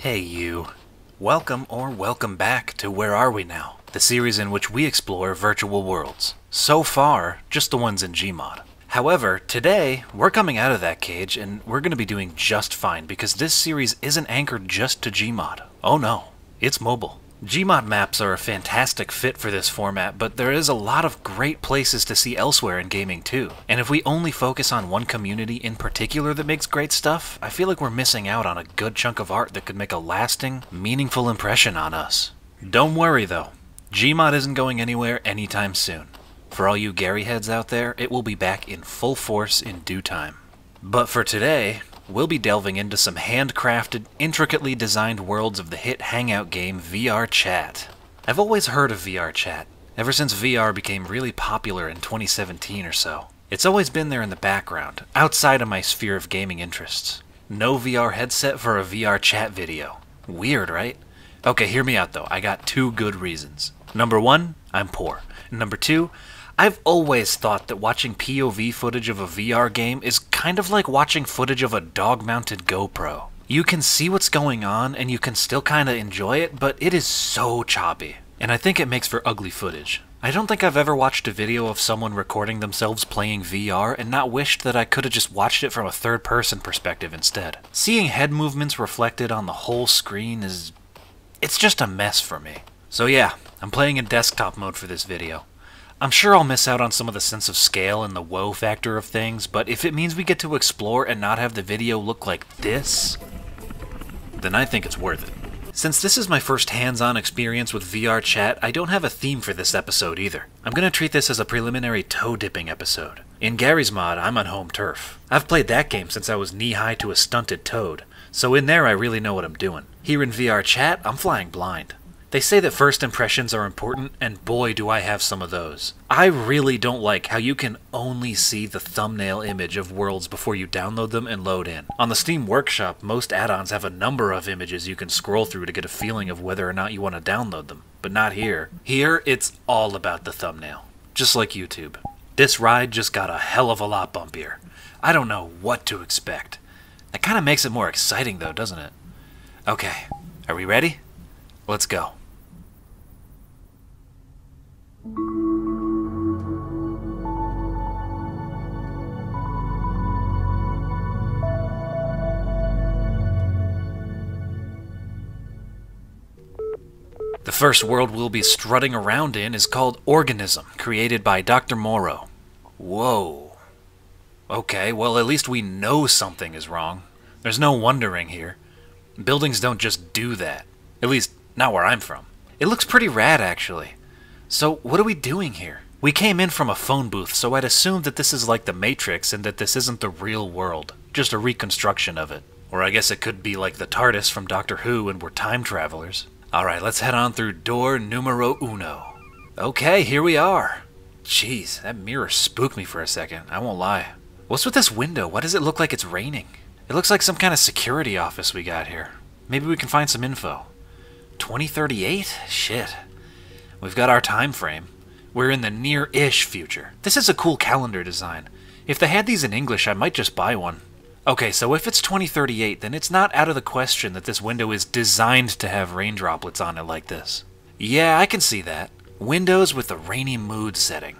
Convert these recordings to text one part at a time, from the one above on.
Hey you. Welcome or welcome back to Where Are We Now? The series in which we explore virtual worlds. So far, just the ones in Gmod. However, today, we're coming out of that cage and we're going to be doing just fine because this series isn't anchored just to Gmod. Oh no, it's mobile. Gmod maps are a fantastic fit for this format, but there is a lot of great places to see elsewhere in gaming too. And if we only focus on one community in particular that makes great stuff, I feel like we're missing out on a good chunk of art that could make a lasting, meaningful impression on us. Don't worry though, Gmod isn't going anywhere anytime soon. For all you Garry heads out there, it will be back in full force in due time. But for today, we'll be delving into some handcrafted, intricately designed worlds of the hit hangout game VRChat. I've always heard of VRChat, ever since VR became really popular in 2017 or so. It's always been there in the background, outside of my sphere of gaming interests. No VR headset for a VRChat video. Weird, right? Okay, hear me out though, I got two good reasons. Number one, I'm poor. Number two, I've always thought that watching POV footage of a VR game is kind of like watching footage of a dog-mounted GoPro. You can see what's going on and you can still kinda enjoy it, but it is so choppy. And I think it makes for ugly footage. I don't think I've ever watched a video of someone recording themselves playing VR and not wished that I could have just watched it from a third-person perspective instead. Seeing head movements reflected on the whole screen it's just a mess for me. So yeah, I'm playing in desktop mode for this video. I'm sure I'll miss out on some of the sense of scale and the wow factor of things, but if it means we get to explore and not have the video look like this, then I think it's worth it. Since this is my first hands-on experience with VRChat, I don't have a theme for this episode either. I'm gonna treat this as a preliminary toe-dipping episode. In Garry's mod, I'm on home turf. I've played that game since I was knee-high to a stunted toad, so in there I really know what I'm doing. Here in VRChat, I'm flying blind. They say that first impressions are important, and boy do I have some of those. I really don't like how you can only see the thumbnail image of worlds before you download them and load in. On the Steam Workshop, most add-ons have a number of images you can scroll through to get a feeling of whether or not you want to download them, but not here. Here, it's all about the thumbnail, just like YouTube. This ride just got a hell of a lot bumpier. I don't know what to expect. That kind of makes it more exciting though, doesn't it? Okay, are we ready? Let's go. The first world we'll be strutting around in is called ORGANISM, created by DrMorro. Whoa. Okay, well at least we know something is wrong. There's no wondering here. Buildings don't just do that. At least, not where I'm from. It looks pretty rad, actually. So, what are we doing here? We came in from a phone booth, so I'd assume that this is like the Matrix and that this isn't the real world. Just a reconstruction of it. Or I guess it could be like the TARDIS from Doctor Who and we're time travelers. Alright, let's head on through door numero uno. Okay, here we are. Jeez, that mirror spooked me for a second, I won't lie. What's with this window? Why does it look like it's raining? It looks like some kind of security office we got here. Maybe we can find some info. 2038? Shit. We've got our time frame. We're in the near-ish future. This is a cool calendar design. If they had these in English, I might just buy one. Okay, so if it's 2038, then it's not out of the question that this window is designed to have rain droplets on it like this. Yeah, I can see that. Windows with a rainy mood setting.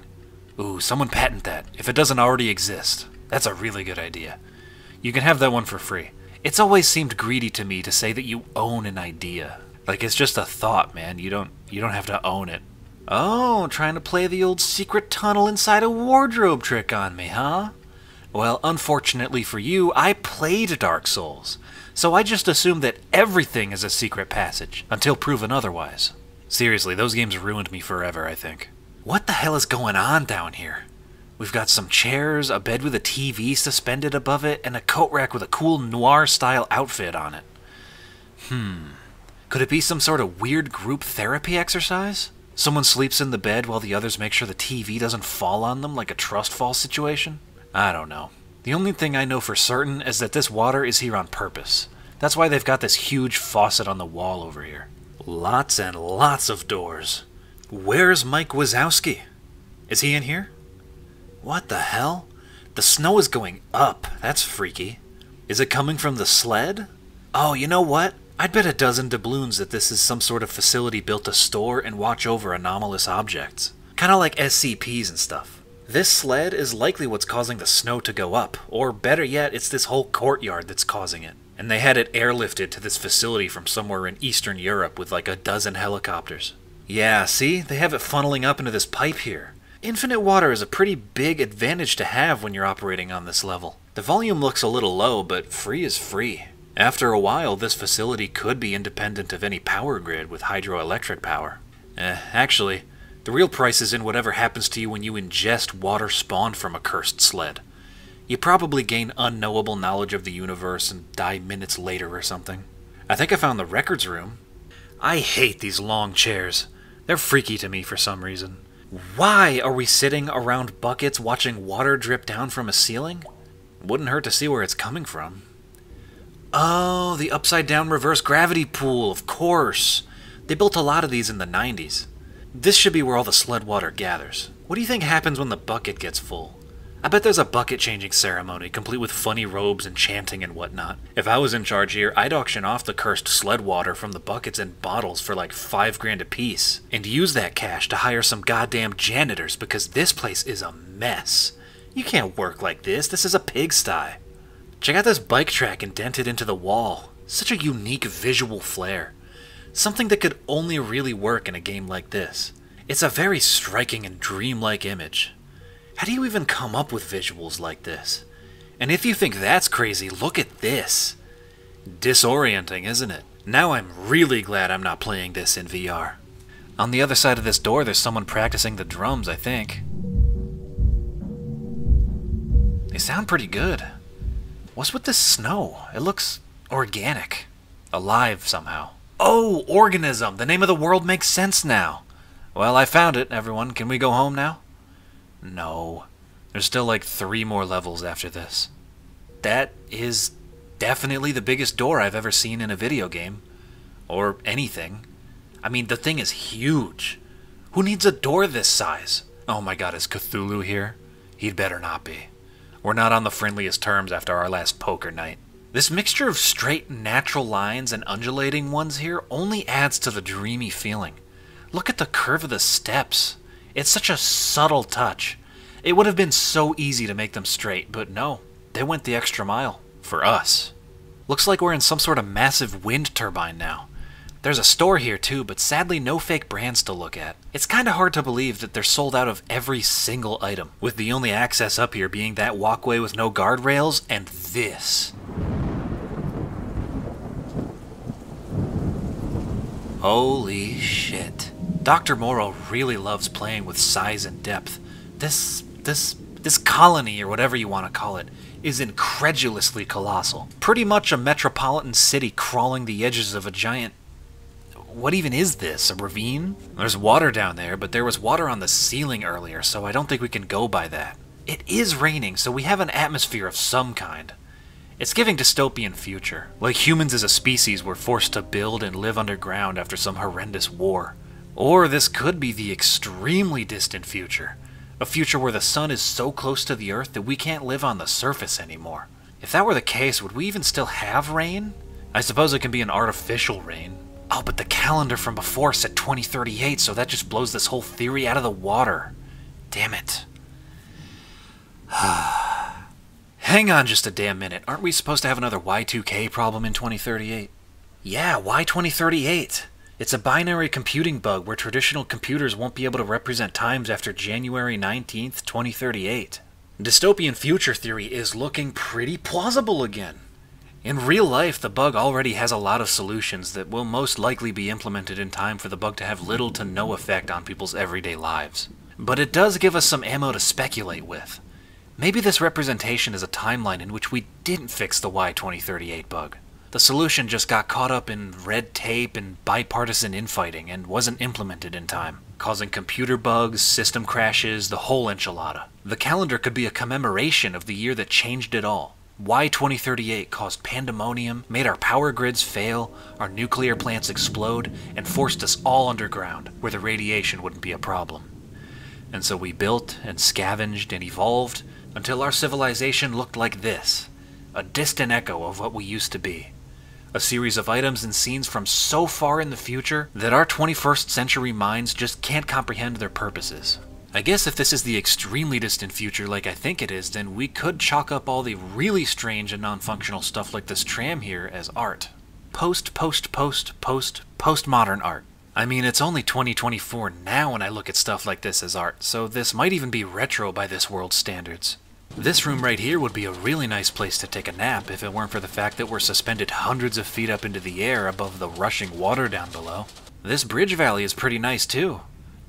Ooh, someone patent that, if it doesn't already exist. That's a really good idea. You can have that one for free. It's always seemed greedy to me to say that you own an idea. Like, it's just a thought, man. You don't have to own it. Oh, trying to play the old secret tunnel inside a wardrobe trick on me, huh? Well, unfortunately for you, I played Dark Souls, so I just assumed that everything is a secret passage, until proven otherwise. Seriously, those games ruined me forever, I think. What the hell is going on down here? We've got some chairs, a bed with a TV suspended above it, and a coat rack with a cool noir-style outfit on it. Could it be some sort of weird group therapy exercise? Someone sleeps in the bed while the others make sure the TV doesn't fall on them like a trust fall situation? I don't know. The only thing I know for certain is that this water is here on purpose. That's why they've got this huge faucet on the wall over here. Lots and lots of doors. Where's Mike Wazowski? Is he in here? What the hell? The snow is going up. That's freaky. Is it coming from the sled? Oh, you know what? I'd bet a dozen doubloons that this is some sort of facility built to store and watch over anomalous objects. Kinda like SCPs and stuff. This sled is likely what's causing the snow to go up, or better yet, it's this whole courtyard that's causing it. And they had it airlifted to this facility from somewhere in Eastern Europe with like a dozen helicopters. Yeah, see? They have it funneling up into this pipe here. Infinite water is a pretty big advantage to have when you're operating on this level. The volume looks a little low, but free is free. After a while, this facility could be independent of any power grid with hydroelectric power. Actually, the real price is in whatever happens to you when you ingest water spawned from a cursed sled. You probably gain unknowable knowledge of the universe and die minutes later or something. I think I found the records room. I hate these long chairs. They're freaky to me for some reason. Why are we sitting around buckets watching water drip down from a ceiling? Wouldn't hurt to see where it's coming from. Oh, the upside-down reverse gravity pool, of course. They built a lot of these in the 90s. This should be where all the sled water gathers. What do you think happens when the bucket gets full? I bet there's a bucket-changing ceremony, complete with funny robes and chanting and whatnot. If I was in charge here, I'd auction off the cursed sled water from the buckets and bottles for like $5,000 a piece, and use that cash to hire some goddamn janitors because this place is a mess. You can't work like this. This is a pigsty. Check out this bike track indented into the wall. Such a unique visual flair. Something that could only really work in a game like this. It's a very striking and dreamlike image. How do you even come up with visuals like this? And if you think that's crazy, look at this. Disorienting, isn't it? Now I'm really glad I'm not playing this in VR. On the other side of this door, there's someone practicing the drums, I think. They sound pretty good. What's with this snow? It looks organic. Alive somehow. Oh, organism! The name of the world makes sense now. Well, I found it, everyone. Can we go home now? No. There's still like 3 more levels after this. That is definitely the biggest door I've ever seen in a video game. Or anything. I mean, the thing is huge. Who needs a door this size? Oh my god, is Cthulhu here? He'd better not be. We're not on the friendliest terms after our last poker night. This mixture of straight, natural lines and undulating ones here only adds to the dreamy feeling. Look at the curve of the steps. It's such a subtle touch. It would have been so easy to make them straight, but no, they went the extra mile. For us. Looks like we're in some sort of massive wind turbine now. There's a store here too, but sadly no fake brands to look at. It's kinda hard to believe that they're sold out of every single item, with the only access up here being that walkway with no guardrails, and this. Holy shit. DrMorro really loves playing with size and depth. This colony, or whatever you want to call it, is incredulously colossal. Pretty much a metropolitan city crawling the edges of a giant... What even is this? A ravine? There's water down there, but there was water on the ceiling earlier, so I don't think we can go by that. It is raining, so we have an atmosphere of some kind. It's giving dystopian future. Like humans as a species were forced to build and live underground after some horrendous war. Or this could be the extremely distant future. A future where the sun is so close to the earth that we can't live on the surface anymore. If that were the case, would we even still have rain? I suppose it can be an artificial rain. Oh, but the calendar from before said 2038, so that just blows this whole theory out of the water. Damn it. Hang on just a damn minute. Aren't we supposed to have another Y2K problem in 2038? Yeah, why 2038? It's a binary computing bug where traditional computers won't be able to represent times after January 19th, 2038. Dystopian future theory is looking pretty plausible again. In real life, the bug already has a lot of solutions that will most likely be implemented in time for the bug to have little to no effect on people's everyday lives. But it does give us some ammo to speculate with. Maybe this representation is a timeline in which we didn't fix the Y2038 bug. The solution just got caught up in red tape and bipartisan infighting and wasn't implemented in time, causing computer bugs, system crashes, the whole enchilada. The calendar could be a commemoration of the year that changed it all. Y2038 caused pandemonium, made our power grids fail, our nuclear plants explode, and forced us all underground, where the radiation wouldn't be a problem. And so we built and scavenged and evolved until our civilization looked like this, a distant echo of what we used to be. A series of items and scenes from so far in the future that our 21st century minds just can't comprehend their purposes. I guess if this is the extremely distant future like I think it is, then we could chalk up all the really strange and non-functional stuff like this tram here as art. Postmodern art. I mean, it's only 2024 now when I look at stuff like this as art, so this might even be retro by this world's standards. This room right here would be a really nice place to take a nap if it weren't for the fact that we're suspended hundreds of feet up into the air above the rushing water down below. This bridge valley is pretty nice too.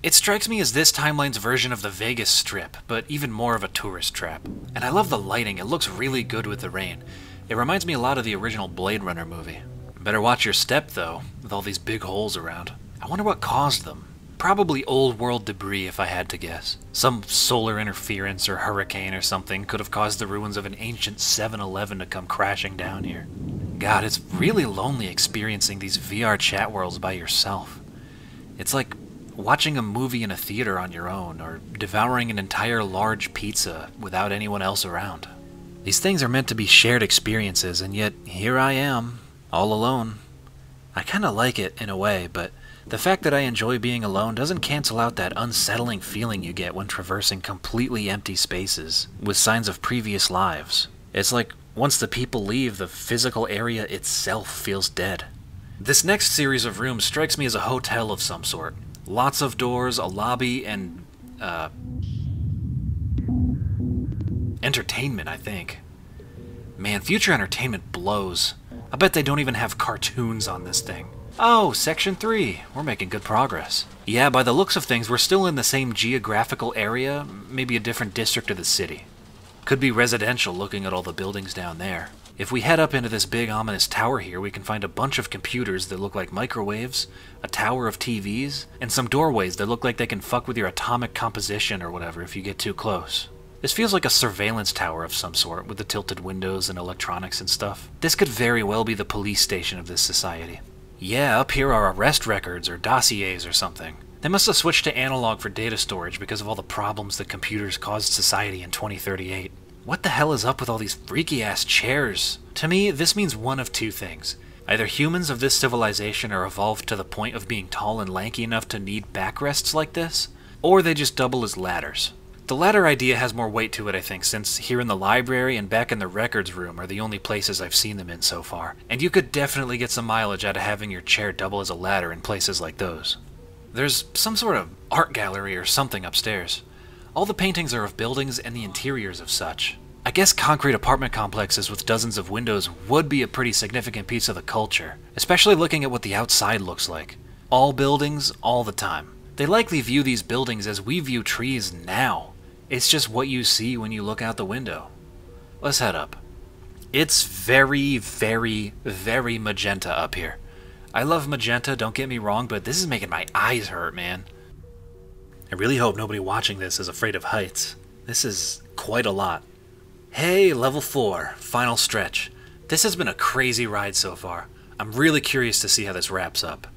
It strikes me as this timeline's version of the Vegas Strip, but even more of a tourist trap. And I love the lighting, it looks really good with the rain. It reminds me a lot of the original Blade Runner movie. Better watch your step though, with all these big holes around. I wonder what caused them. Probably old world debris if I had to guess. Some solar interference or hurricane or something could have caused the ruins of an ancient 7-Eleven to come crashing down here. God, it's really lonely experiencing these VR chat worlds by yourself. It's like watching a movie in a theater on your own, or devouring an entire large pizza without anyone else around. These things are meant to be shared experiences, and yet here I am, all alone. I kinda like it in a way, but the fact that I enjoy being alone doesn't cancel out that unsettling feeling you get when traversing completely empty spaces with signs of previous lives. It's like once the people leave, the physical area itself feels dead. This next series of rooms strikes me as a hotel of some sort. Lots of doors, a lobby, and, entertainment, I think. Man, future entertainment blows. I bet they don't even have cartoons on this thing. Oh, Section 3. We're making good progress. Yeah, by the looks of things, we're still in the same geographical area, maybe a different district of the city. Could be residential looking at all the buildings down there. If we head up into this big ominous tower here, we can find a bunch of computers that look like microwaves, a tower of TVs, and some doorways that look like they can fuck with your atomic composition or whatever if you get too close. This feels like a surveillance tower of some sort, with the tilted windows and electronics and stuff. This could very well be the police station of this society. Yeah, up here are arrest records or dossiers or something. They must have switched to analog for data storage because of all the problems that computers caused society in 2038. What the hell is up with all these freaky-ass chairs? To me, this means one of two things. Either humans of this civilization are evolved to the point of being tall and lanky enough to need backrests like this, or they just double as ladders. The latter idea has more weight to it, I think, since here in the library and back in the records room are the only places I've seen them in so far, and you could definitely get some mileage out of having your chair double as a ladder in places like those. There's some sort of art gallery or something upstairs. All the paintings are of buildings and the interiors of such. I guess concrete apartment complexes with dozens of windows would be a pretty significant piece of the culture, especially looking at what the outside looks like. All buildings, all the time. They likely view these buildings as we view trees now. It's just what you see when you look out the window. Let's head up. It's very, very, very magenta up here. I love magenta, don't get me wrong, but this is making my eyes hurt, man. I really hope nobody watching this is afraid of heights. This is quite a lot. Hey, level 4, final stretch. This has been a crazy ride so far. I'm really curious to see how this wraps up.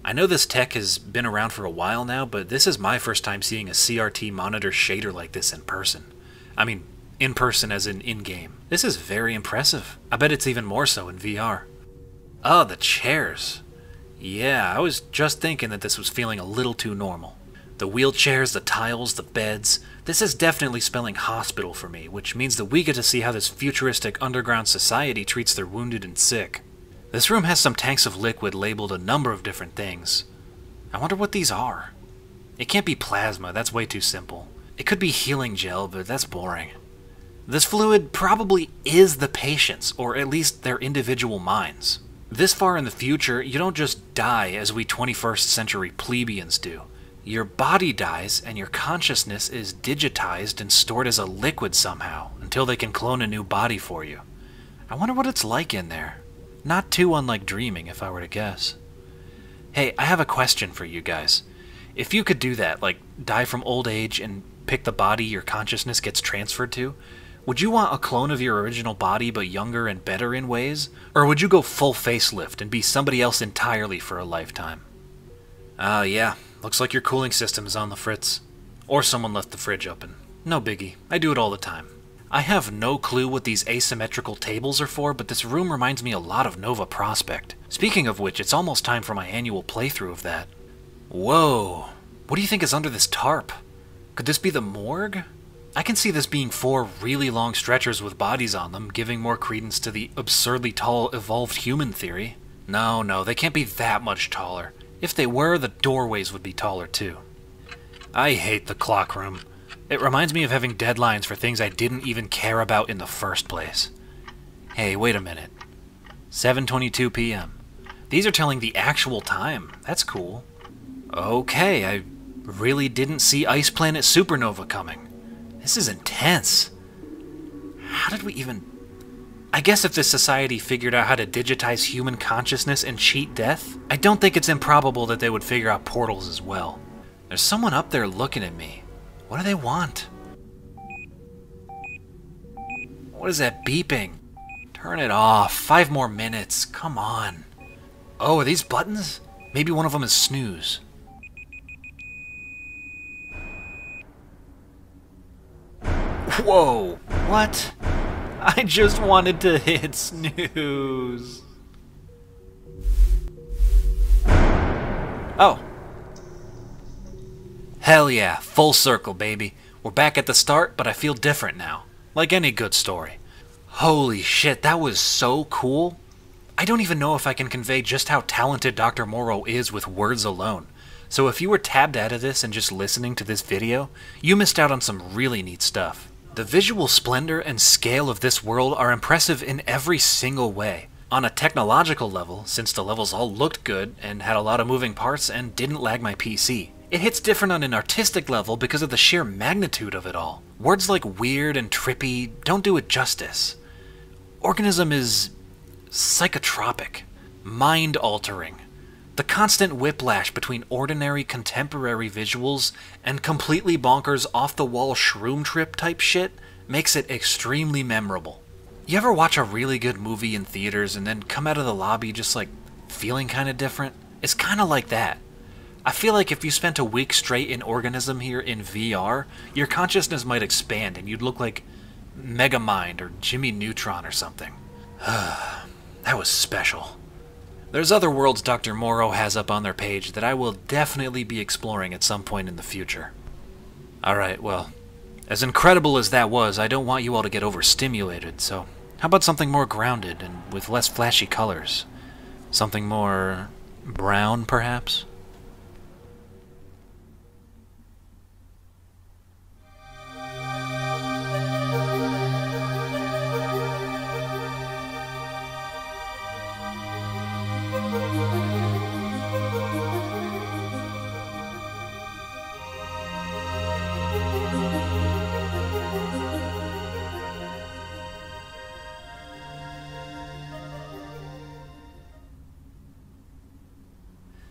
I know this tech has been around for a while now, but this is my first time seeing a CRT monitor shader like this in person. I mean, in person as in in-game. This is very impressive. I bet it's even more so in VR. Oh, the chairs. Yeah, I was just thinking that this was feeling a little too normal. The wheelchairs, the tiles, the beds. This is definitely spelling hospital for me, which means that we get to see how this futuristic underground society treats their wounded and sick. This room has some tanks of liquid labeled a number of different things. I wonder what these are. It can't be plasma, that's way too simple. It could be healing gel, but that's boring. This fluid probably is the patient's, or at least their individual minds. This far in the future, you don't just die as we 21st century plebeians do. Your body dies, and your consciousness is digitized and stored as a liquid somehow, until they can clone a new body for you. I wonder what it's like in there. Not too unlike dreaming, if I were to guess. Hey, I have a question for you guys. If you could do that, like die from old age and pick the body your consciousness gets transferred to, would you want a clone of your original body but younger and better in ways? Or would you go full facelift and be somebody else entirely for a lifetime? Yeah. Looks like your cooling system is on the fritz. Or someone left the fridge open. No biggie. I do it all the time. I have no clue what these asymmetrical tables are for, but this room reminds me a lot of Nova Prospect. Speaking of which, it's almost time for my annual playthrough of that. Whoa, what do you think is under this tarp? Could this be the morgue? I can see this being 4 really long stretchers with bodies on them, giving more credence to the absurdly tall evolved human theory. No, they can't be that much taller. If they were, the doorways would be taller too. I hate the clock room. It reminds me of having deadlines for things I didn't even care about in the first place. Hey, wait a minute. 7:22 p.m. These are telling the actual time. That's cool. Okay, I really didn't see Ice Planet Supernova coming. This is intense. How did we even... I guess if this society figured out how to digitize human consciousness and cheat death, I don't think it's improbable that they would figure out portals as well. There's someone up there looking at me. What do they want? What is that beeping? Turn it off. 5 more minutes. Come on. Oh, are these buttons? Maybe one of them is snooze. Whoa, what? I just wanted to hit snooze. Oh. Hell yeah, full circle, baby. We're back at the start, but I feel different now. Like any good story. Holy shit, that was so cool. I don't even know if I can convey just how talented DrMorro is with words alone. So if you were tabbed out of this and just listening to this video, you missed out on some really neat stuff. The visual splendor and scale of this world are impressive in every single way. On a technological level, since the levels all looked good and had a lot of moving parts and didn't lag my PC. It hits different on an artistic level because of the sheer magnitude of it all. Words like weird and trippy don't do it justice. Organism is psychotropic, mind-altering. The constant whiplash between ordinary contemporary visuals and completely bonkers off-the-wall shroom trip type shit makes it extremely memorable. You ever watch a really good movie in theaters and then come out of the lobby just like feeling kind of different? It's kind of like that. I feel like if you spent a week straight in Organism here in VR, your consciousness might expand and you'd look like Megamind or Jimmy Neutron or something. That was special. There's other worlds DrMorro has up on their page that I will definitely be exploring at some point in the future. Alright, well, as incredible as that was, I don't want you all to get overstimulated, so how about something more grounded and with less flashy colors? Something more brown, perhaps?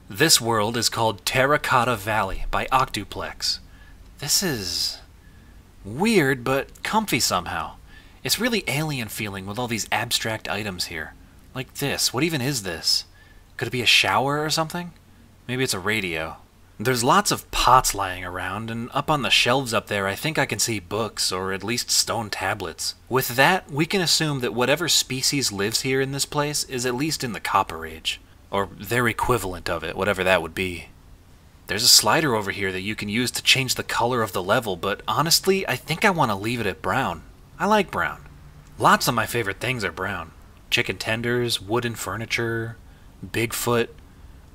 This world is called Terra Cotta Valley by Octuplex. This is weird, but comfy somehow. It's really alien feeling with all these abstract items here. Like this. What even is this? Could it be a shower or something? Maybe it's a radio. There's lots of pots lying around, and up on the shelves up there I think I can see books, or at least stone tablets. With that, we can assume that whatever species lives here in this place is at least in the Copper Age. Or their equivalent of it, whatever that would be. There's a slider over here that you can use to change the color of the level, but honestly, I think I want to leave it at brown. I like brown. Lots of my favorite things are brown. Chicken tenders, wooden furniture, Bigfoot.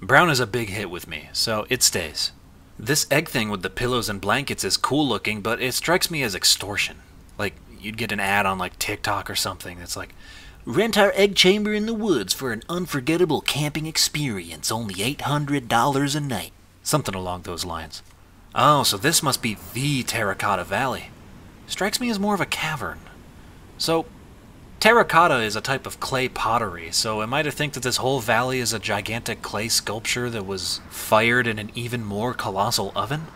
Brown is a big hit with me, so it stays. This egg thing with the pillows and blankets is cool looking, but it strikes me as extortion. Like, you'd get an ad on like TikTok or something that's like, rent our egg chamber in the woods for an unforgettable camping experience, only $800 a night. Something along those lines. Oh, so this must be the Terra Cotta Valley. Strikes me as more of a cavern. So, Terra Cotta is a type of clay pottery, so am I to think that this whole valley is a gigantic clay sculpture that was fired in an even more colossal oven?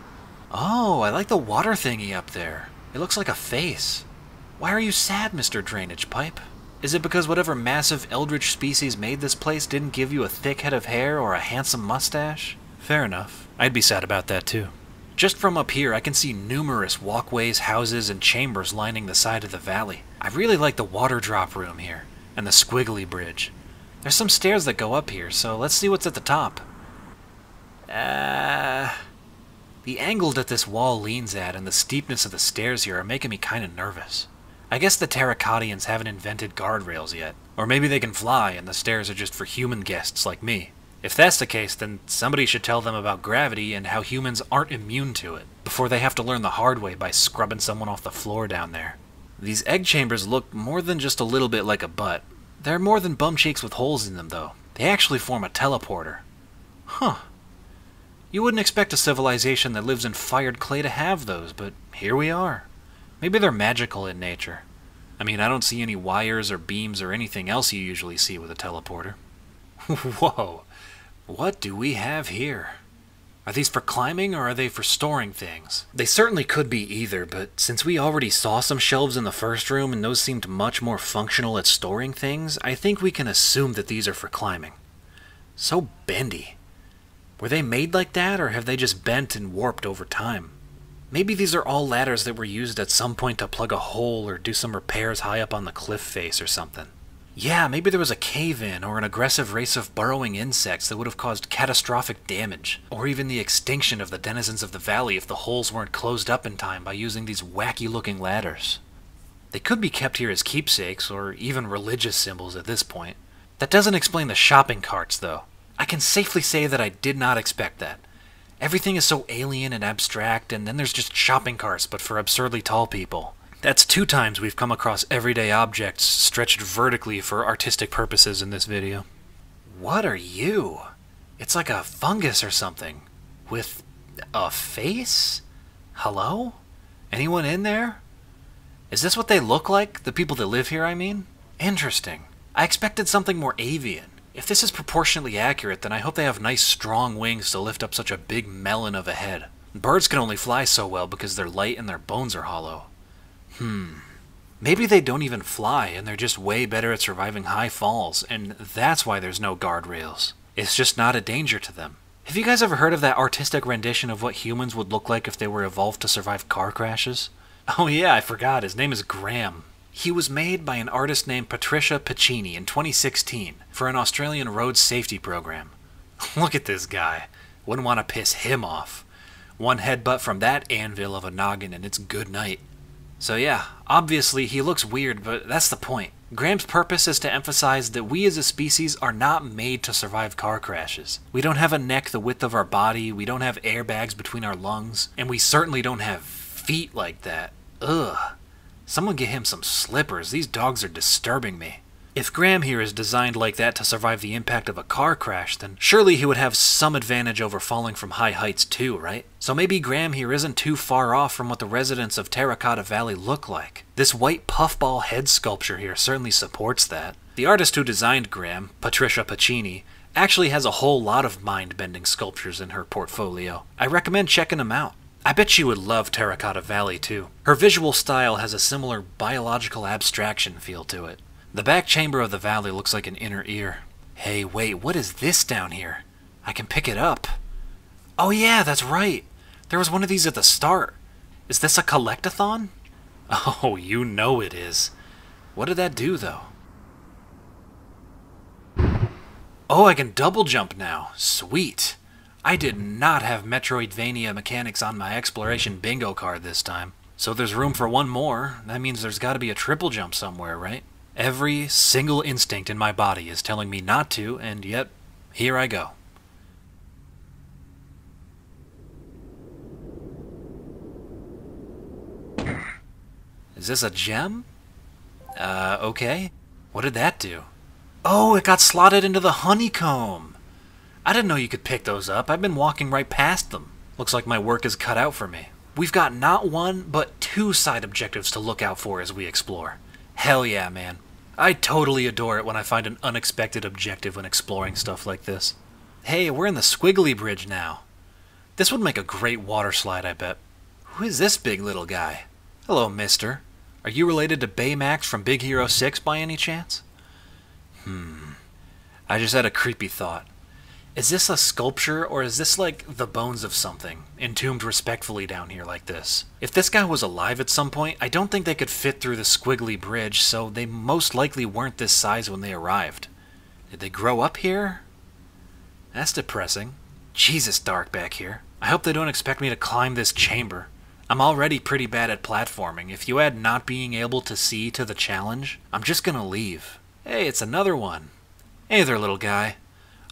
Oh, I like the water thingy up there. It looks like a face. Why are you sad, Mr. Drainage Pipe? Is it because whatever massive eldritch species made this place didn't give you a thick head of hair or a handsome mustache? Fair enough. I'd be sad about that too. Just from up here, I can see numerous walkways, houses, and chambers lining the side of the valley. I really like the water drop room here, and the squiggly bridge. There's some stairs that go up here, so let's see what's at the top. The angle that this wall leans at and the steepness of the stairs here are making me kind of nervous. I guess the Terra Cottians haven't invented guardrails yet. Or maybe they can fly and the stairs are just for human guests like me. If that's the case, then somebody should tell them about gravity and how humans aren't immune to it, before they have to learn the hard way by scrubbing someone off the floor down there. These egg chambers look more than just a little bit like a butt. They're more than bum cheeks with holes in them, though. They actually form a teleporter. Huh. You wouldn't expect a civilization that lives in fired clay to have those, but here we are. Maybe they're magical in nature. I mean, I don't see any wires or beams or anything else you usually see with a teleporter. Whoa. What do we have here? Are these for climbing or are they for storing things? They certainly could be either, but since we already saw some shelves in the first room and those seemed much more functional at storing things, I think we can assume that these are for climbing. So bendy. Were they made like that, or have they just bent and warped over time? Maybe these are all ladders that were used at some point to plug a hole or do some repairs high up on the cliff face or something. Yeah, maybe there was a cave-in or an aggressive race of burrowing insects that would have caused catastrophic damage, or even the extinction of the denizens of the valley if the holes weren't closed up in time by using these wacky-looking ladders. They could be kept here as keepsakes, or even religious symbols at this point. That doesn't explain the shopping carts, though. I can safely say that I did not expect that. Everything is so alien and abstract, and then there's just shopping carts, but for absurdly tall people. That's 2 times we've come across everyday objects stretched vertically for artistic purposes in this video. What are you? It's like a fungus or something. With a face? Hello? Anyone in there? Is this what they look like? The people that live here, I mean? Interesting. I expected something more avian. If this is proportionately accurate, then I hope they have nice strong wings to lift up such a big melon of a head. Birds can only fly so well because they're light and their bones are hollow. Maybe they don't even fly and they're just way better at surviving high falls, and that's why there's no guardrails. It's just not a danger to them. Have you guys ever heard of that artistic rendition of what humans would look like if they were evolved to survive car crashes? Oh yeah, I forgot. His name is Graham. He was made by an artist named Patricia Piccini in 2016 for an Australian road safety program. Look at this guy. Wouldn't want to piss him off. One headbutt from that anvil of a noggin and it's good night. So yeah, obviously he looks weird, but that's the point. Graham's purpose is to emphasize that we as a species are not made to survive car crashes. We don't have a neck the width of our body, we don't have airbags between our lungs, and we certainly don't have feet like that. Ugh. Someone get him some slippers, these dogs are disturbing me. If Graham here is designed like that to survive the impact of a car crash, then surely he would have some advantage over falling from high heights too, right? So maybe Graham here isn't too far off from what the residents of Terra Cotta Valley look like. This white puffball head sculpture here certainly supports that. The artist who designed Graham, Patricia Piccini, actually has a whole lot of mind-bending sculptures in her portfolio. I recommend checking them out. I bet she would love Terra Cotta Valley too. Her visual style has a similar biological abstraction feel to it. The back chamber of the valley looks like an inner ear. Hey, wait, what is this down here? I can pick it up. Oh yeah, that's right. There was one of these at the start. Is this a collectathon? Oh, you know it is. What did that do, though? Oh, I can double jump now. Sweet. I did not have Metroidvania mechanics on my exploration bingo card this time. So there's room for one more. That means there's got to be a triple jump somewhere, right? Every single instinct in my body is telling me not to, and yet, here I go. Is this a gem? Okay. What did that do? Oh, it got slotted into the honeycomb! I didn't know you could pick those up. I've been walking right past them. Looks like my work is cut out for me. We've got not one, but 2 side objectives to look out for as we explore. Hell yeah, man. I totally adore it when I find an unexpected objective when exploring stuff like this. Hey, we're in the squiggly bridge now. This would make a great water slide, I bet. Who is this big little guy? Hello, mister. Are you related to Baymax from Big Hero 6 by any chance? I just had a creepy thought. Is this a sculpture, or is this like the bones of something, entombed respectfully down here like this? If this guy was alive at some point, I don't think they could fit through the squiggly bridge, so they most likely weren't this size when they arrived. Did they grow up here? That's depressing. Jesus, dark back here. I hope they don't expect me to climb this chamber. I'm already pretty bad at platforming. If you add not being able to see to the challenge, I'm just gonna leave. Hey, it's another one. Hey there, little guy.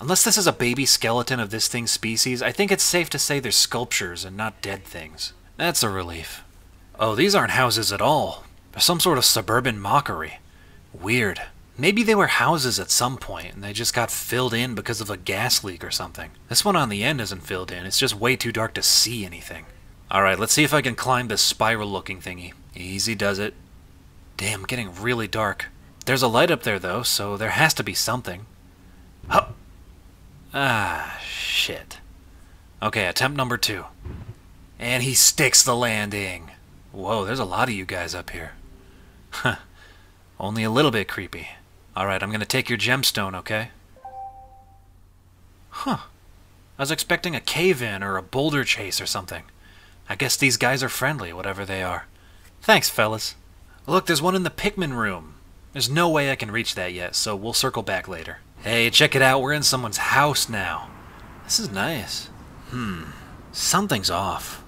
Unless this is a baby skeleton of this thing's species, I think it's safe to say they're sculptures and not dead things. That's a relief. Oh, these aren't houses at all. They're some sort of suburban mockery. Weird. Maybe they were houses at some point, and they just got filled in because of a gas leak or something. This one on the end isn't filled in, it's just way too dark to see anything. Alright, let's see if I can climb this spiral-looking thingy. Easy does it. Damn, getting really dark. There's a light up there, though, so there has to be something. Huh. Ah, shit. Okay, attempt number 2. And he sticks the landing. Whoa, there's a lot of you guys up here. Huh. Only a little bit creepy. Alright, I'm gonna take your gemstone, okay? Huh. I was expecting a cave-in or a boulder chase or something. I guess these guys are friendly, whatever they are. Thanks, fellas. Look, there's one in the Pikmin room. There's no way I can reach that yet, so we'll circle back later. Hey, check it out, we're in someone's house now. This is nice. Something's off.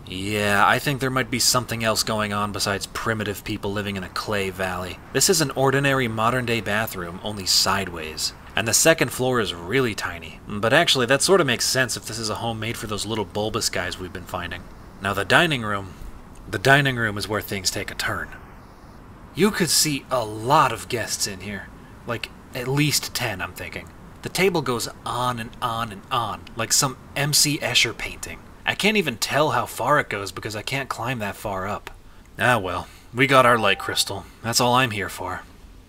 Yeah, I think there might be something else going on besides primitive people living in a clay valley. This is an ordinary modern-day bathroom, only sideways. And the second floor is really tiny. But actually, that sort of makes sense if this is a home made for those little bulbous guys we've been finding. Now the dining room is where things take a turn. You could see a lot of guests in here. Like, at least 10, I'm thinking. The table goes on and on and on, like some M.C. Escher painting. I can't even tell how far it goes because I can't climb that far up. Ah well, we got our light crystal. That's all I'm here for.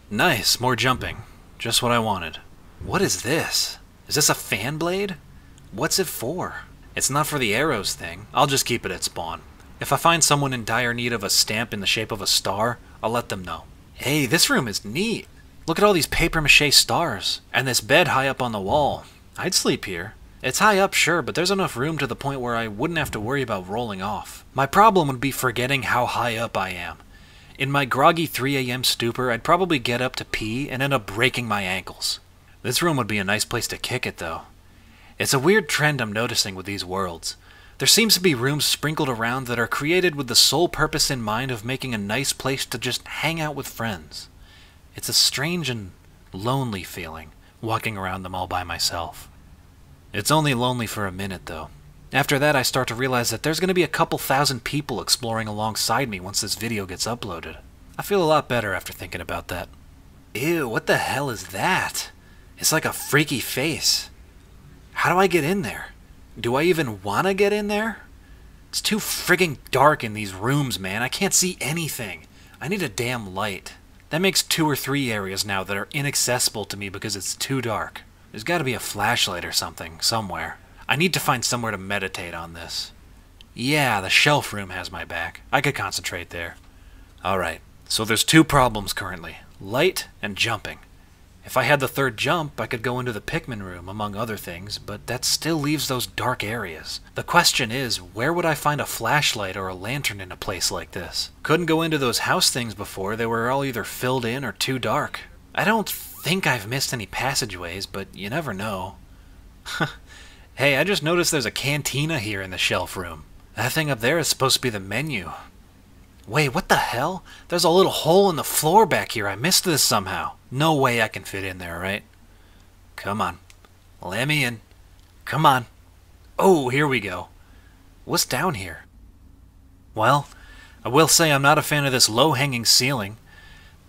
Nice, more jumping. Just what I wanted. What is this? Is this a fan blade? What's it for? It's not for the arrows thing. I'll just keep it at spawn. If I find someone in dire need of a stamp in the shape of a star, I'll let them know. Hey, this room is neat. Look at all these papier-mâché stars. And this bed high up on the wall. I'd sleep here. It's high up, sure, but there's enough room to the point where I wouldn't have to worry about rolling off. My problem would be forgetting how high up I am. In my groggy 3 a.m. stupor, I'd probably get up to pee and end up breaking my ankles. This room would be a nice place to kick it, though. It's a weird trend I'm noticing with these worlds. There seems to be rooms sprinkled around that are created with the sole purpose in mind of making a nice place to just hang out with friends. It's a strange and lonely feeling, walking around them all by myself. It's only lonely for a minute, though. After that, I start to realize that there's going to be a couple thousand people exploring alongside me once this video gets uploaded. I feel a lot better after thinking about that. Ew, what the hell is that? It's like a freaky face. How do I get in there? Do I even want to get in there? It's too frigging dark in these rooms, man. I can't see anything. I need a damn light. That makes 2 or 3 areas now that are inaccessible to me because it's too dark. There's got to be a flashlight or something, somewhere. I need to find somewhere to meditate on this. Yeah, the shelf room has my back. I could concentrate there. Alright, so there's 2 problems currently. Light and jumping. If I had the 3rd jump, I could go into the Pikmin room, among other things, but that still leaves those dark areas. The question is, where would I find a flashlight or a lantern in a place like this? Couldn't go into those house things before. They were all either filled in or too dark. I don't think I've missed any passageways, but you never know. Hey, I just noticed there's a cantina here in the shelf room. That thing up there is supposed to be the menu. Wait, what the hell? There's a little hole in the floor back here. I missed this somehow. No way I can fit in there, right? Come on. Let me in. Come on. Oh, here we go. What's down here? Well, I will say I'm not a fan of this low-hanging ceiling.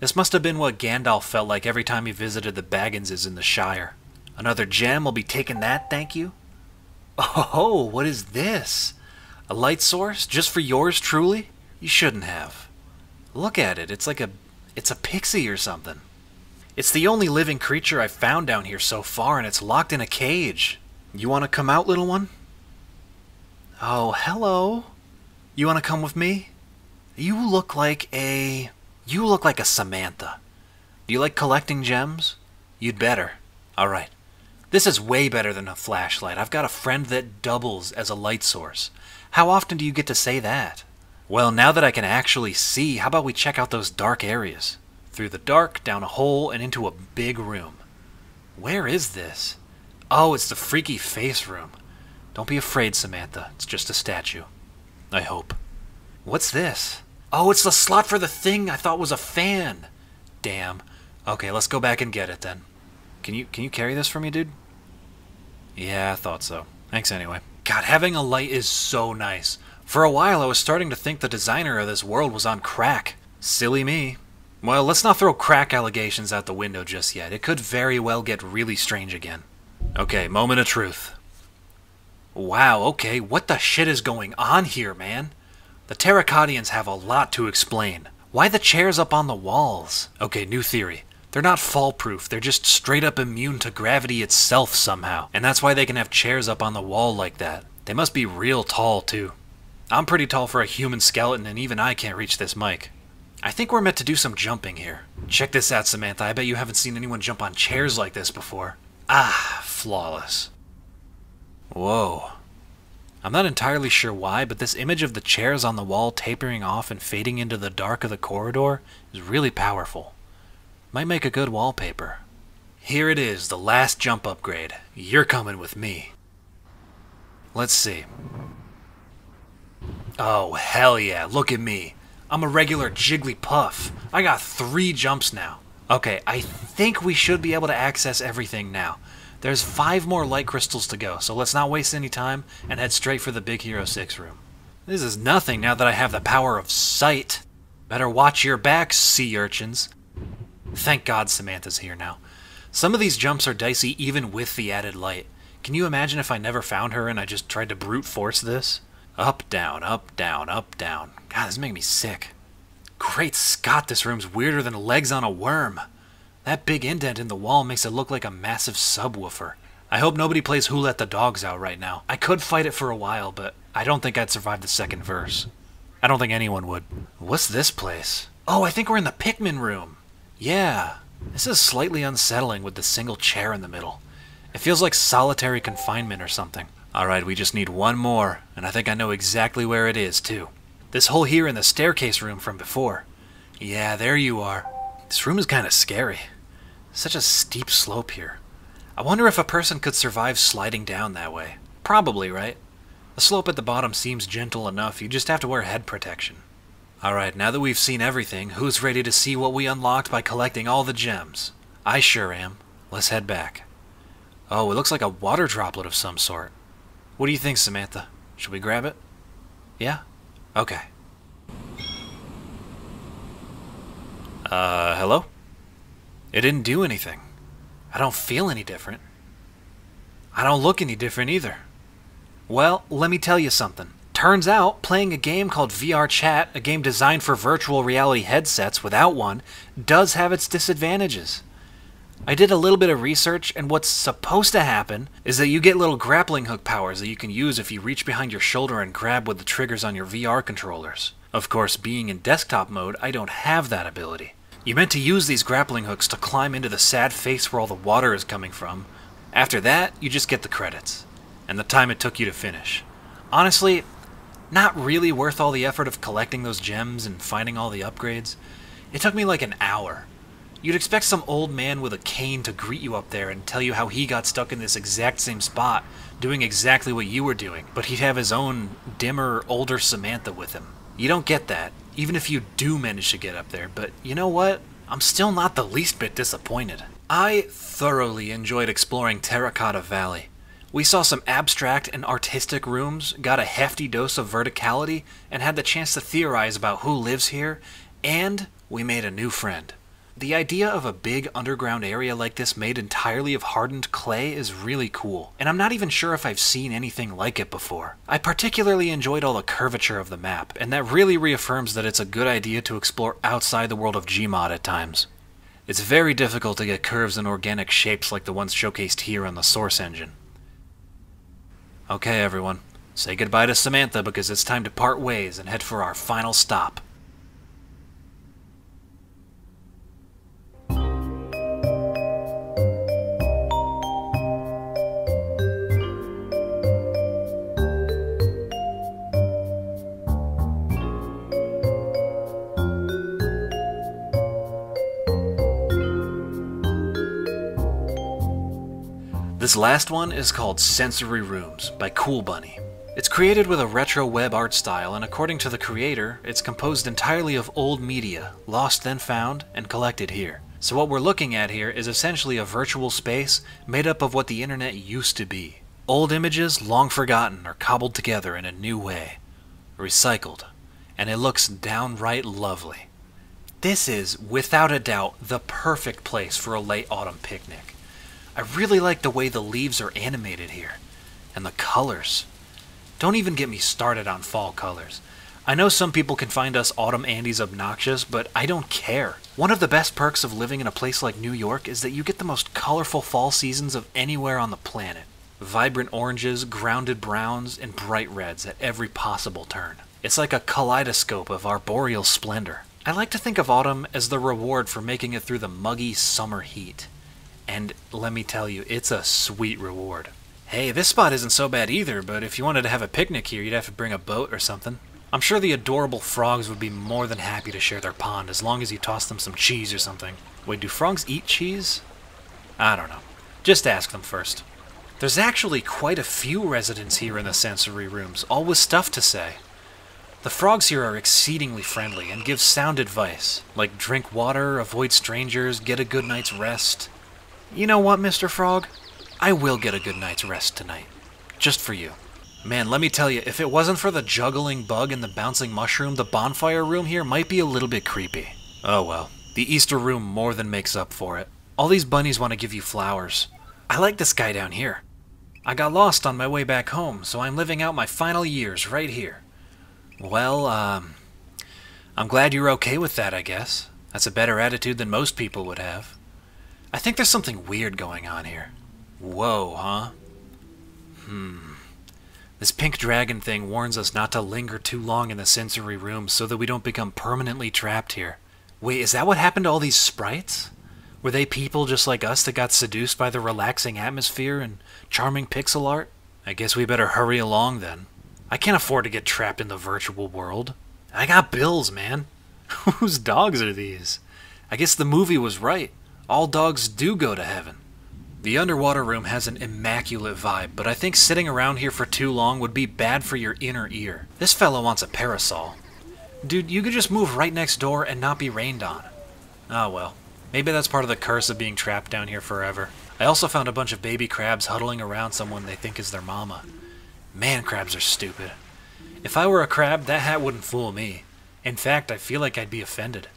This must have been what Gandalf felt like every time he visited the Bagginses in the Shire. Another gem? I'll be taking that, thank you. Oh, what is this? A light source? Just for yours truly? You shouldn't have. Look at it. It's a pixie or something. It's the only living creature I've found down here so far, and it's locked in a cage. You want to come out, little one? Oh, hello. You want to come with me? You look like a Samantha. Do you like collecting gems? You'd better. Alright. This is way better than a flashlight. I've got a friend that doubles as a light source. How often do you get to say that? Well, now that I can actually see, how about we check out those dark areas? Through the dark, down a hole, and into a big room. Where is this? Oh, it's the freaky face room. Don't be afraid, Samantha. It's just a statue. I hope. What's this? Oh, it's the slot for the thing I thought was a fan. Damn. Okay, let's go back and get it then. Can you carry this for me, dude? Yeah, I thought so. Thanks anyway. God, having a light is so nice. For a while, I was starting to think the designer of this world was on crack. Silly me. Well, let's not throw crack allegations out the window just yet. It could very well get really strange again. Okay, moment of truth. Wow, okay, what the shit is going on here, man? The Terra Cottians have a lot to explain. Why the chairs up on the walls? Okay, new theory. They're not fall-proof, they're just straight up immune to gravity itself somehow. And that's why they can have chairs up on the wall like that. They must be real tall, too. I'm pretty tall for a human skeleton, and even I can't reach this mic. I think we're meant to do some jumping here. Check this out, Samantha. I bet you haven't seen anyone jump on chairs like this before. Ah, flawless. Whoa. I'm not entirely sure why, but this image of the chairs on the wall tapering off and fading into the dark of the corridor is really powerful. Might make a good wallpaper. Here it is, the last jump upgrade. You're coming with me. Let's see. Oh, hell yeah, look at me. I'm a regular Jigglypuff. I got 3 jumps now. Okay, I think we should be able to access everything now. There's 5 more light crystals to go, so let's not waste any time and head straight for the Big Hero 6 room. This is nothing now that I have the power of sight. Better watch your backs, sea urchins. Thank God Samantha's here now. Some of these jumps are dicey even with the added light. Can you imagine if I never found her and I just tried to brute force this? Up, down, up, down, up, down. God, this is making me sick. Great Scott, this room's weirder than legs on a worm. That big indent in the wall makes it look like a massive subwoofer. I hope nobody plays Who Let the Dogs Out right now. I could fight it for a while, but I don't think I'd survive the second verse. I don't think anyone would. What's this place? Oh, I think we're in the Pikmin room. Yeah, this is slightly unsettling with the single chair in the middle. It feels like solitary confinement or something. Alright, we just need one more, and I think I know exactly where it is, too. This hole here in the staircase room from before. Yeah, there you are. This room is kind of scary. Such a steep slope here. I wonder if a person could survive sliding down that way. Probably, right? The slope at the bottom seems gentle enough, you just have to wear head protection. Alright, now that we've seen everything, who's ready to see what we unlocked by collecting all the gems? I sure am. Let's head back. Oh, it looks like a water droplet of some sort. What do you think, Samantha? Should we grab it? Yeah? Okay. Hello? It didn't do anything. I don't feel any different. I don't look any different either. Well, let me tell you something. Turns out, playing a game called VRChat, a game designed for virtual reality headsets without one, does have its disadvantages. I did a little bit of research, and what's supposed to happen is that you get little grappling hook powers that you can use if you reach behind your shoulder and grab with the triggers on your VR controllers. Of course, being in desktop mode, I don't have that ability. You meant to use these grappling hooks to climb into the sad face where all the water is coming from. After that, you just get the credits, and the time it took you to finish. Honestly, not really worth all the effort of collecting those gems and finding all the upgrades. It took me like an hour. You'd expect some old man with a cane to greet you up there and tell you how he got stuck in this exact same spot, doing exactly what you were doing, but he'd have his own dimmer, older Samantha with him. You don't get that, even if you do manage to get up there, but you know what? I'm still not the least bit disappointed. I thoroughly enjoyed exploring Terra Cotta Valley. We saw some abstract and artistic rooms, got a hefty dose of verticality, and had the chance to theorize about who lives here, and we made a new friend. The idea of a big underground area like this made entirely of hardened clay is really cool, and I'm not even sure if I've seen anything like it before. I particularly enjoyed all the curvature of the map, and that really reaffirms that it's a good idea to explore outside the world of Gmod at times. It's very difficult to get curves and organic shapes like the ones showcased here on the Source engine. Okay everyone, say goodbye to Samantha because it's time to part ways and head for our final stop. This last one is called Sensory Rooms by kewlbunny. It's created with a retro web art style, and according to the creator, it's composed entirely of old media, lost then found, and collected here. So what we're looking at here is essentially a virtual space made up of what the internet used to be. Old images, long forgotten, are cobbled together in a new way. Recycled. And it looks downright lovely. This is, without a doubt, the perfect place for a late autumn picnic. I really like the way the leaves are animated here. And the colors. Don't even get me started on fall colors. I know some people can find us autumn Andes obnoxious, but I don't care. One of the best perks of living in a place like New York is that you get the most colorful fall seasons of anywhere on the planet. Vibrant oranges, grounded browns, and bright reds at every possible turn. It's like a kaleidoscope of arboreal splendor. I like to think of autumn as the reward for making it through the muggy summer heat. And let me tell you, it's a sweet reward. Hey, this spot isn't so bad either, but if you wanted to have a picnic here, you'd have to bring a boat or something. I'm sure the adorable frogs would be more than happy to share their pond as long as you toss them some cheese or something. Wait, do frogs eat cheese? I don't know. Just ask them first. There's actually quite a few residents here in the sensory rooms, all with stuff to say. The frogs here are exceedingly friendly and give sound advice, like drink water, avoid strangers, get a good night's rest. You know what, Mr. Frog? I will get a good night's rest tonight. Just for you. Man, let me tell you, if it wasn't for the juggling bug and the bouncing mushroom, the bonfire room here might be a little bit creepy. Oh well, the Easter room more than makes up for it. All these bunnies want to give you flowers. I like this guy down here. I got lost on my way back home, so I'm living out my final years right here. Well, I'm glad you're okay with that, I guess. That's a better attitude than most people would have. I think there's something weird going on here. Whoa, huh? This pink dragon thing warns us not to linger too long in the sensory room so that we don't become permanently trapped here. Wait, is that what happened to all these sprites? Were they people just like us that got seduced by the relaxing atmosphere and charming pixel art? I guess we better hurry along then. I can't afford to get trapped in the virtual world. I got bills, man. Whose dogs are these? I guess the movie was right. All dogs do go to heaven. The underwater room has an immaculate vibe, but I think sitting around here for too long would be bad for your inner ear. This fellow wants a parasol. Dude, you could just move right next door and not be rained on. Oh well. Maybe that's part of the curse of being trapped down here forever. I also found a bunch of baby crabs huddling around someone they think is their mama. Man, crabs are stupid. If I were a crab, that hat wouldn't fool me. In fact, I feel like I'd be offended.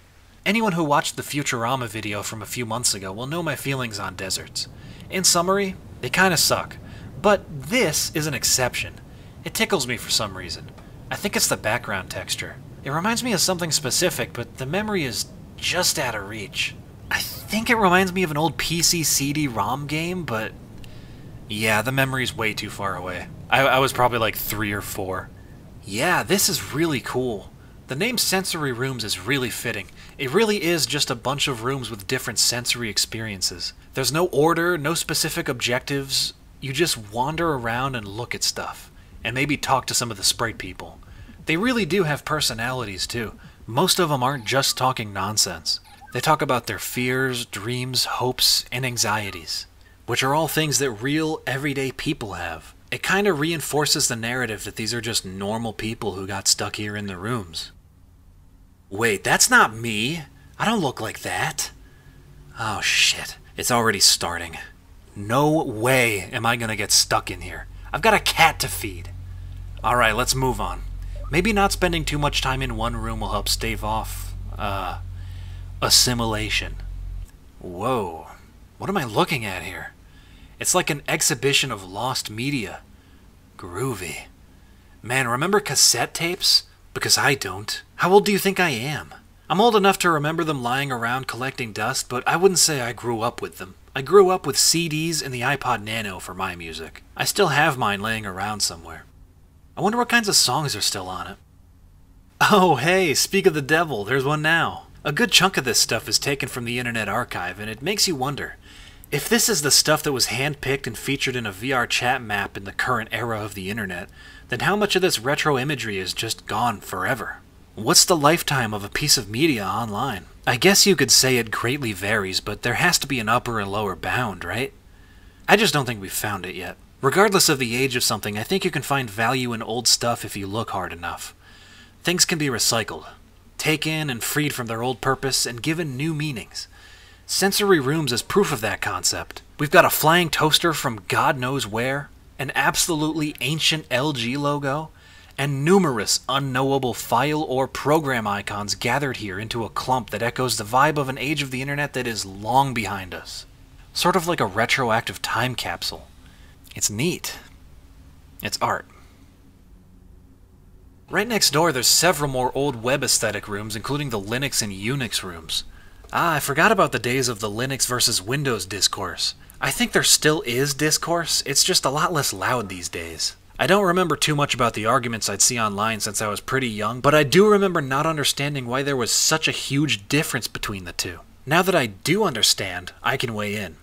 Anyone who watched the Futurama video from a few months ago will know my feelings on deserts. In summary, they kinda suck. But this is an exception. It tickles me for some reason. I think it's the background texture. It reminds me of something specific, but the memory is just out of reach. I think it reminds me of an old PC CD-ROM game, but yeah, the memory's way too far away. I was probably like 3 or 4. Yeah, this is really cool. The name Sensory Rooms is really fitting. It really is just a bunch of rooms with different sensory experiences. There's no order, no specific objectives. You just wander around and look at stuff. And maybe talk to some of the sprite people. They really do have personalities too. Most of them aren't just talking nonsense. They talk about their fears, dreams, hopes, and anxieties, which are all things that real, everyday people have. It kind of reinforces the narrative that these are just normal people who got stuck here in the rooms. Wait, that's not me. I don't look like that. Oh shit, it's already starting. No way am I gonna get stuck in here. I've got a cat to feed. Alright, let's move on. Maybe not spending too much time in one room will help stave off, assimilation. Whoa, what am I looking at here? It's like an exhibition of lost media. Groovy. Man, remember cassette tapes? Because I don't. How old do you think I am? I'm old enough to remember them lying around collecting dust, but I wouldn't say I grew up with them. I grew up with CDs and the iPod Nano for my music. I still have mine laying around somewhere. I wonder what kinds of songs are still on it. Oh, hey, speak of the devil, there's one now. A good chunk of this stuff is taken from the Internet Archive, and it makes you wonder, if this is the stuff that was handpicked and featured in a VRChat map in the current era of the internet, then how much of this retro imagery is just gone forever? What's the lifetime of a piece of media online? I guess you could say it greatly varies, but there has to be an upper and lower bound, right? I just don't think we've found it yet. Regardless of the age of something, I think you can find value in old stuff if you look hard enough. Things can be recycled, taken and freed from their old purpose, and given new meanings. Sensory Rooms is proof of that concept. We've got a flying toaster from God knows where, an absolutely ancient LG logo, and numerous unknowable file or program icons gathered here into a clump that echoes the vibe of an age of the internet that is long behind us. Sort of like a retroactive time capsule. It's neat. It's art. Right next door, there's several more old web aesthetic rooms, including the Linux and Unix rooms. I forgot about the days of the Linux versus Windows discourse. I think there still is discourse, it's just a lot less loud these days. I don't remember too much about the arguments I'd see online since I was pretty young, but I do remember not understanding why there was such a huge difference between the two. Now that I do understand, I can weigh in.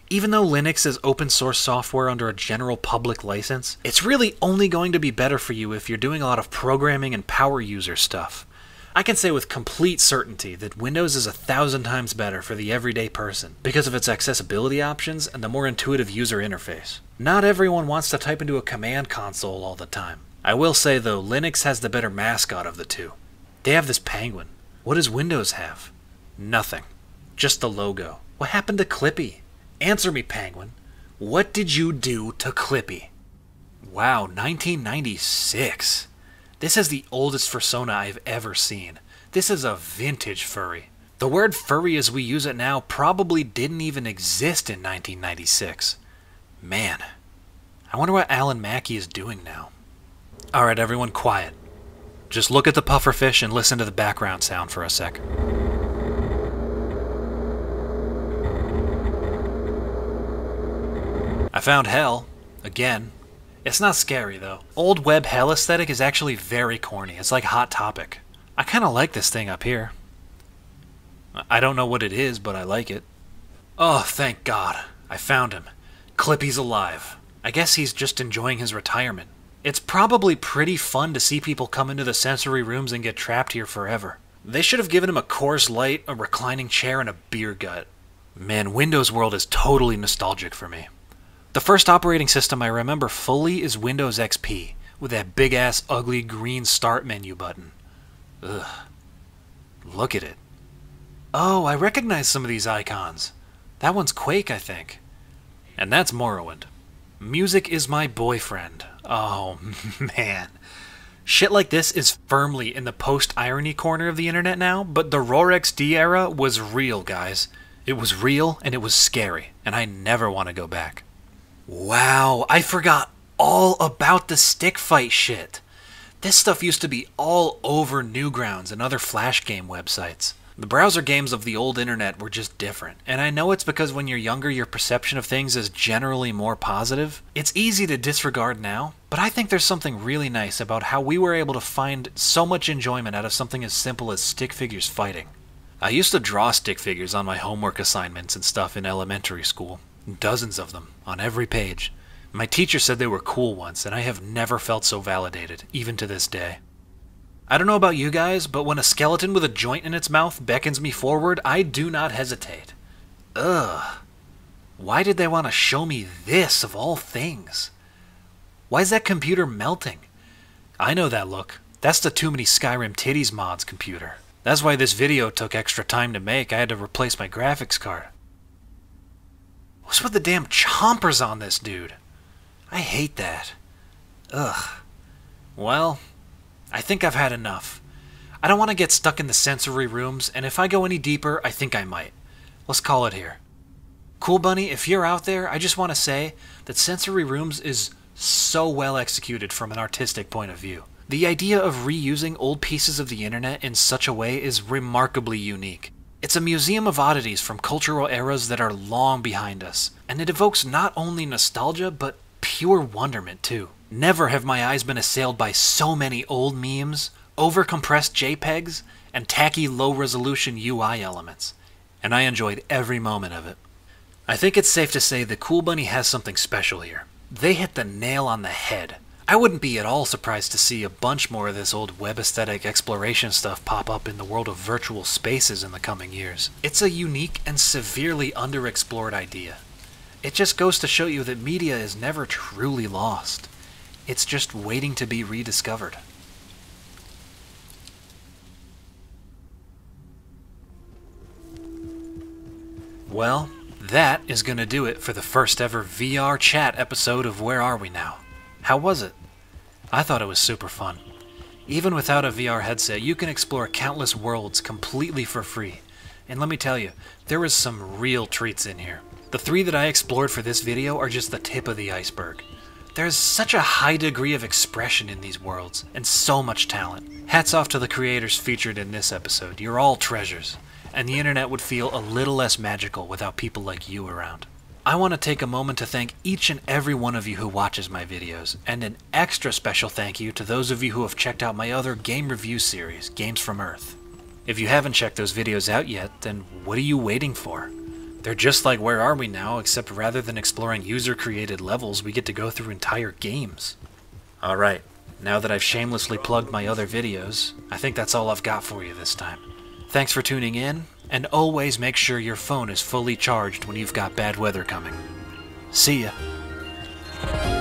Even though Linux is open source software under a general public license, it's really only going to be better for you if you're doing a lot of programming and power user stuff. I can say with complete certainty that Windows is 1,000 times better for the everyday person because of its accessibility options and the more intuitive user interface. Not everyone wants to type into a command console all the time. I will say though, Linux has the better mascot of the two. They have this penguin. What does Windows have? Nothing. Just the logo. What happened to Clippy? Answer me, Penguin. What did you do to Clippy? Wow, 1996. This is the oldest fursona I've ever seen. This is a vintage furry. The word furry as we use it now probably didn't even exist in 1996. Man, I wonder what Alan Mackey is doing now. Alright, everyone, quiet. Just look at the pufferfish and listen to the background sound for a sec. I found hell. Again. It's not scary, though. Old web hell aesthetic is actually very corny. It's like Hot Topic. I kind of like this thing up here. I don't know what it is, but I like it. Oh, thank God. I found him. Clippy's alive. I guess he's just enjoying his retirement. It's probably pretty fun to see people come into the sensory rooms and get trapped here forever. They should have given him a Coors Light, a reclining chair, and a beer gut. Man, Windows World is totally nostalgic for me. The first operating system I remember fully is Windows XP, with that big-ass ugly green start menu button. Ugh. Look at it. Oh, I recognize some of these icons. That one's Quake, I think. And that's Morrowind. Music is my boyfriend. Oh, man. Shit like this is firmly in the post-irony corner of the internet now, but the RoarXD era was real, guys. It was real, and it was scary, and I never want to go back. Wow, I forgot all about the stick fight shit. This stuff used to be all over Newgrounds and other Flash game websites. The browser games of the old internet were just different, and I know it's because when you're younger your perception of things is generally more positive. It's easy to disregard now, but I think there's something really nice about how we were able to find so much enjoyment out of something as simple as stick figures fighting. I used to draw stick figures on my homework assignments and stuff in elementary school. Dozens of them, on every page. My teacher said they were cool once, and I have never felt so validated, even to this day. I don't know about you guys, but when a skeleton with a joint in its mouth beckons me forward, I do not hesitate. Ugh. Why did they want to show me this, of all things? Why is that computer melting? I know that look. That's the Too Many Skyrim Titties mods computer. That's why this video took extra time to make. I had to replace my graphics card. What's with the damn chompers on this dude? I hate that. Ugh. Well, I think I've had enough. I don't want to get stuck in the sensory rooms, and if I go any deeper, I think I might. Let's call it here. kewlbunny, if you're out there, I just want to say that sensory rooms is so well executed from an artistic point of view. The idea of reusing old pieces of the internet in such a way is remarkably unique. It's a museum of oddities from cultural eras that are long behind us, and it evokes not only nostalgia, but pure wonderment too. Never have my eyes been assailed by so many old memes, over-compressed JPEGs, and tacky low-resolution UI elements, and I enjoyed every moment of it. I think it's safe to say that kewlbunny has something special here. They hit the nail on the head. I wouldn't be at all surprised to see a bunch more of this old web aesthetic exploration stuff pop up in the world of virtual spaces in the coming years. It's a unique and severely underexplored idea. It just goes to show you that media is never truly lost. It's just waiting to be rediscovered. Well, that is going to do it for the first ever VRChat episode of Where Are We Now? How was it? I thought it was super fun. Even without a VR headset, you can explore countless worlds completely for free. And let me tell you, there was some real treats in here. The 3 that I explored for this video are just the tip of the iceberg. There's such a high degree of expression in these worlds, and so much talent. Hats off to the creators featured in this episode. You're all treasures. And the internet would feel a little less magical without people like you around. I want to take a moment to thank each and every one of you who watches my videos, and an extra special thank you to those of you who have checked out my other game review series, Games from Earth. If you haven't checked those videos out yet, then what are you waiting for? They're just like Where Are We Now, except rather than exploring user-created levels, we get to go through entire games. Alright, now that I've shamelessly plugged my other videos, I think that's all I've got for you this time. Thanks for tuning in, and always make sure your phone is fully charged when you've got bad weather coming. See ya!